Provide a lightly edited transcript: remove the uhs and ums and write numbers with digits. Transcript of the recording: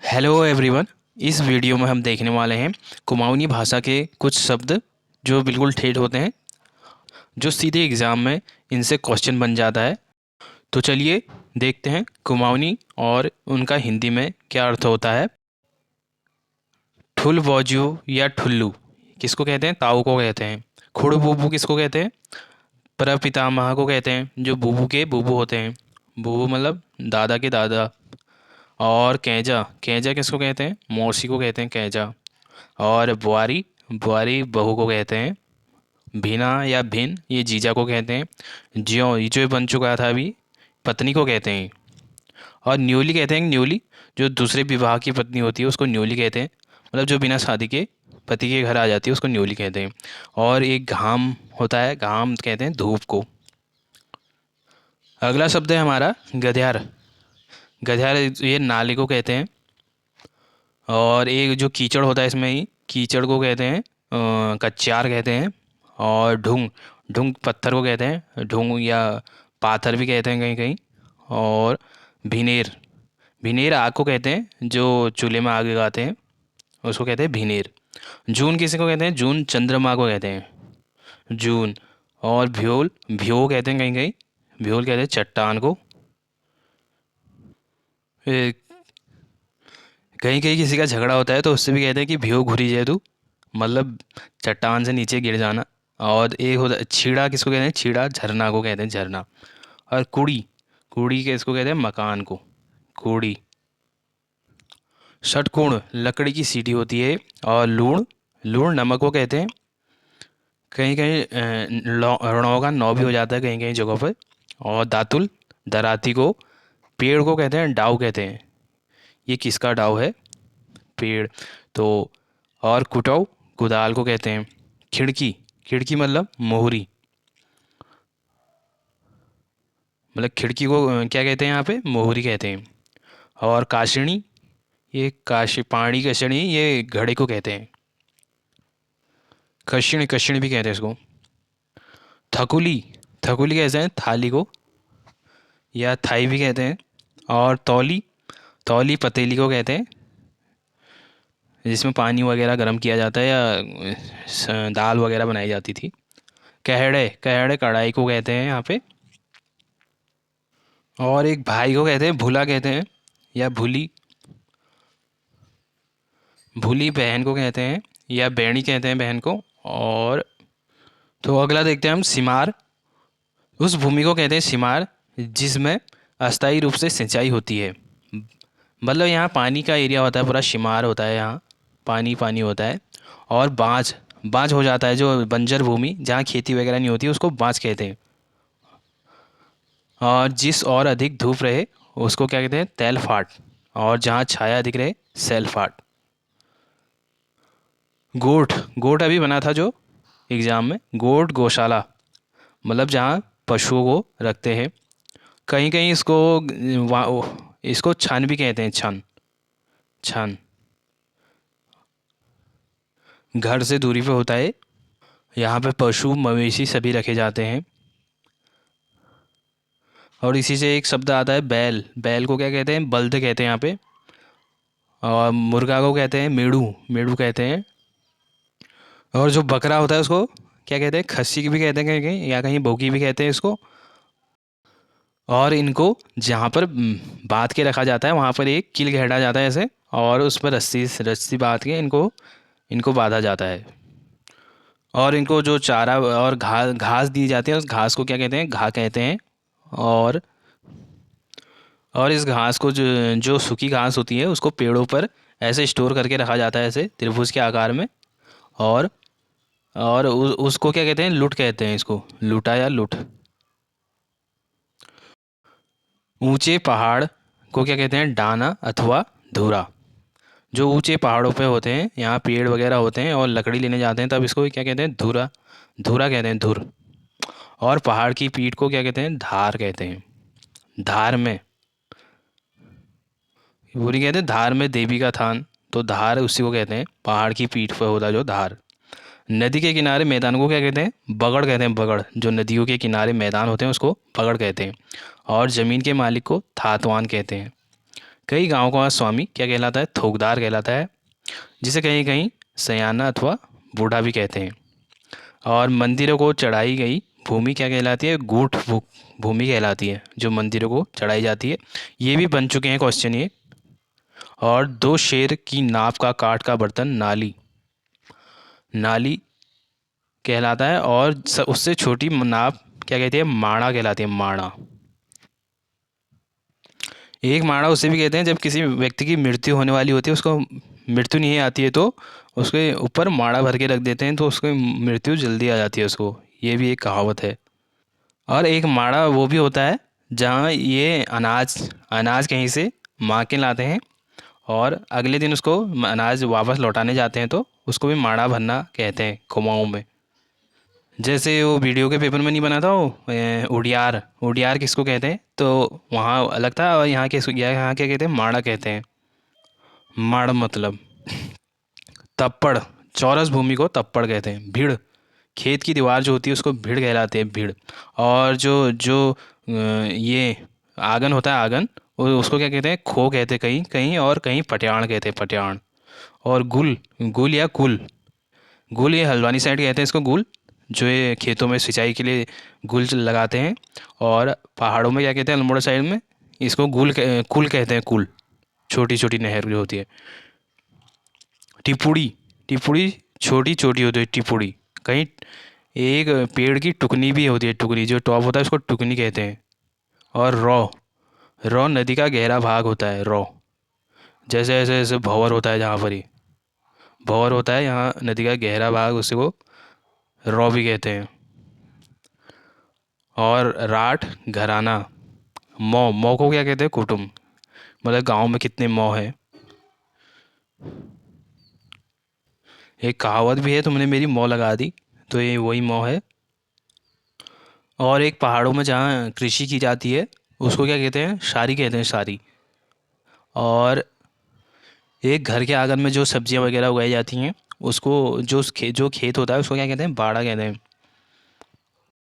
Hello everyone. इस video में हम देखने वाले हैं कुमाऊनी भाषा के कुछ शब्द जो बिल्कुल ठेठ होते हैं, जो सीधे एग्ज़ाम में इनसे क्वेश्चन बन जाता है। तो चलिए देखते हैं कुमाऊनी और उनका हिंदी में क्या अर्थ होता है। ठुल बौजू या ठुल्लू किसको कहते हैं? ताऊ को कहते हैं। खुड़ बूबू किसको कहते हैं? प्रपितामह को कहते हैं, जो बूबू के बूबू होते हैं। बूबू मतलब दादा के दादा। और कैजा कैजा किसको कहते हैं? मौसी को कहते हैं कैजा। और बुआरी बुआरी बहू को कहते हैं। भीना या भिन ये जीजा को कहते हैं। ज्यों ये जो बन चुका था अभी, पत्नी को कहते हैं। और न्योली कहते हैं, न्योली जो दूसरे विवाह की पत्नी होती है उसको न्योली कहते हैं। मतलब जो बिना शादी के पति के घर आ जाती है उसको न्योली कहते हैं। और एक घाम होता है, घाम कहते हैं धूप को। अगला शब्द है हमारा गध्यार। गध्यार ये नाले को कहते हैं। और एक जो कीचड़ होता है इसमें ही, कीचड़ को कहते हैं कच्चार कहते हैं। और ढुंग ढुंग पत्थर को कहते हैं ढुंग, या पाथर भी कहते हैं कहीं कहीं। और भिनेर भिनेर आग को कहते हैं, जो चूल्हे में आग लगाते हैं उसको कहते हैं भिनेर। जून किसी को कहते हैं? जून चंद्रमा को कहते हैं जून। और भ्योल भ्यो कहते हैं कहीं कहीं, भ्योल कहते हैं चट्टान को। ए, कहीं कहीं किसी का झगड़ा होता है तो उससे भी कहते हैं कि भ्यो घुरी जाए तू, मतलब चट्टान से नीचे गिर जाना। और एक होता है छीड़ा, किसको कहते हैं? छीड़ा झरना को कहते हैं झरना। और कुड़ी कुड़ी के इसको कहते हैं मकान को, कुड़ी। षटकोण लकड़ी की सीढ़ी होती है। और लूण लूण नमक को कहते हैं। कहीं कहीं रणों का नौ भी हो जाता है कहीं कहीं जगहों पर। और दातुल दराती को। पेड़ को कहते हैं डाव कहते हैं। ये किसका डाव है? पेड़। तो और कुटाऊ कुदाल को कहते हैं। खिड़की खिड़की मतलब मोहरी, मतलब खिड़की को क्या कहते हैं यहाँ पे? मोहरी कहते हैं। और काशिणी ये काशी पानी कषणी ये घड़े को कहते हैं। कषिण कषिण भी कहते हैं इसको। थकुली थकुली कहते हैं थाली को, या थाई भी कहते हैं। और तौली तौली पतीली को कहते हैं, जिसमें पानी वगैरह गर्म किया जाता है या दाल वगैरह बनाई जाती थी। कहड़े कहड़े कढ़ाई को कहते हैं यहाँ पे। और एक भाई को कहते हैं भूला कहते हैं, या भूली। भूली बहन को कहते हैं, या बैणी कहते हैं बहन को। और तो अगला देखते हैं हम सिमार। उस भूमि को कहते हैं सिमार जिसमें अस्थायी रूप से सिंचाई होती है। मतलब यहाँ पानी का एरिया होता है, पूरा सिमार होता है, यहाँ पानी पानी होता है। और बाँझ बाँझ हो जाता है, जो बंजर भूमि जहाँ खेती वगैरह नहीं होती उसको बाँझ कहते हैं। और जिस और अधिक धूप रहे उसको क्या कहते हैं? तैलफाट। और जहाँ छाया अधिक रहे सैलफाट। गोठ गोठ अभी बना था जो एग्ज़ाम में, गोठ गौशाला मतलब जहाँ पशुओं को रखते हैं। कहीं कहीं इसको इसको छन भी कहते हैं, छन छन। घर से दूरी पे होता है। यहाँ पे पशु मवेशी सभी रखे जाते हैं। और इसी से एक शब्द आता है बैल। बैल को क्या कहते हैं? बल्द कहते हैं यहाँ पे। और मुर्गा को कहते हैं मेड़ू, मेड़ू कहते हैं। और जो बकरा होता है उसको क्या कहते हैं? खस्सी भी कहते हैं कहीं कहीं, या कहीं बोकी भी कहते हैं इसको। और इनको जहाँ पर बांध के रखा जाता है वहाँ पर एक कील घेरा जाता है ऐसे, और उस पर रस्सी रस्सी बांध के इनको इनको बांधा जाता है। और इनको जो चारा और घास घास दी जाती है उस घास को क्या कहते हैं? घा कहते हैं। और इस घास को जो सूखी घास होती है उसको पेड़ों पर ऐसे स्टोर करके रखा जाता है, ऐसे त्रिभुज के आकार में। और उसको क्या कहते हैं? लुट कहते हैं इसको, लुटा या लुट। ऊंचे पहाड़ को क्या कहते हैं? डाना अथवा धुरा। जो ऊंचे पहाड़ों पे होते हैं, यहाँ पेड़ वगैरह होते हैं और लकड़ी लेने जाते हैं, तब इसको क्या कहते हैं? धुरा धुरा कहते हैं, धुर। और पहाड़ की पीठ को क्या कहते हैं? धार कहते हैं। धार में पूरी कहते हैं धार में देवी का थान, तो धार उसी को कहते हैं, पहाड़ की पीठ पर होता जो धार। नदी के किनारे मैदान को क्या कहते हैं? बगड़ कहते हैं, बगड़। जो नदियों के किनारे मैदान होते हैं उसको बगड़ कहते हैं। और ज़मीन के मालिक को थातवान कहते हैं। कई गाँव का स्वामी क्या कहलाता है? थोकदार कहलाता है, जिसे कहीं कहीं सयाना अथवा बूढ़ा भी कहते हैं। और मंदिरों को चढ़ाई गई भूमि क्या कहलाती है? भूमि कहलाती है, जो मंदिरों को चढ़ाई जाती है। ये भी बन चुके हैं क्वेश्चन ये। और दो शेर की नाप का काठ का बर्तन नाली, नाली कहलाता है। और उससे छोटी नाप क्या कहती है? माणा कहलाती है, माणा। एक माणा उसे भी कहते हैं जब किसी व्यक्ति की मृत्यु होने वाली होती है, उसको मृत्यु नहीं आती है तो उसके ऊपर माणा भर के रख देते हैं, तो उसकी मृत्यु जल्दी आ जाती है उसको। ये भी एक कहावत है। और एक माड़ा वो भी होता है जहाँ ये अनाज अनाज कहीं से माँ के लाते हैं और अगले दिन उसको अनाज वापस लौटाने जाते हैं, तो उसको भी माड़ा भरना कहते हैं कुमाऊँ में। जैसे वो वीडियो के पेपर में नहीं बना था वो उडियार, उडियार किसको कहते हैं? तो वहाँ अलग था, और यहाँ क्या कहते हैं? माड़ा कहते हैं। माड़ मतलब तप्पड़, चौरस भूमि को तप्पड़ कहते हैं। भीड़, खेत की दीवार जो होती है उसको भीड़ कहलाते हैं, भीड़। और जो जो ये आंगन होता है, आंगन, वो उसको क्या कहते हैं? खो कहते हैं कहीं कहीं, और कहीं पटियाण कहते हैं, पटियाण। और गुल, गुल या कुल, गुल ये हल्द्वानी साइड कहते हैं इसको, गुल। जो ये खेतों में सिंचाई के लिए गुल लगाते हैं। और पहाड़ों में क्या कहते हैं? अल्मोड़ा साइड में इसको कुल कहते हैं, कुल। छोटी छोटी नहर जो होती है। टिपुड़ी, टिपुड़ी छोटी छोटी होती है, टिपुड़ी। कहीं एक पेड़ की टुकनी भी होती है, टुकनी जो टॉप होता है उसको टुकनी कहते हैं। और रॉ, रॉ नदी का गहरा भाग होता है, रॉ। जैसे ऐसे ऐसे भंवर होता है, जहाँ पर ही भंवर होता है यहाँ नदी का गहरा भाग, उसी को रॉ भी कहते हैं। और राठ, घराना। मौ, मौ को क्या कहते हैं? कुटुम्ब। मतलब गांव में कितने मौ हैं। एक कहावत भी है, तुमने मेरी मौ लगा दी, तो ये वही मौ है। और एक पहाड़ों में जहाँ कृषि की जाती है उसको क्या कहते हैं? शारी कहते हैं, शारी। और एक घर के आंगन में जो सब्जियां वगैरह उगाई जाती हैं उसको, जो खेत होता है उसको क्या कहते हैं? बाड़ा कहते हैं।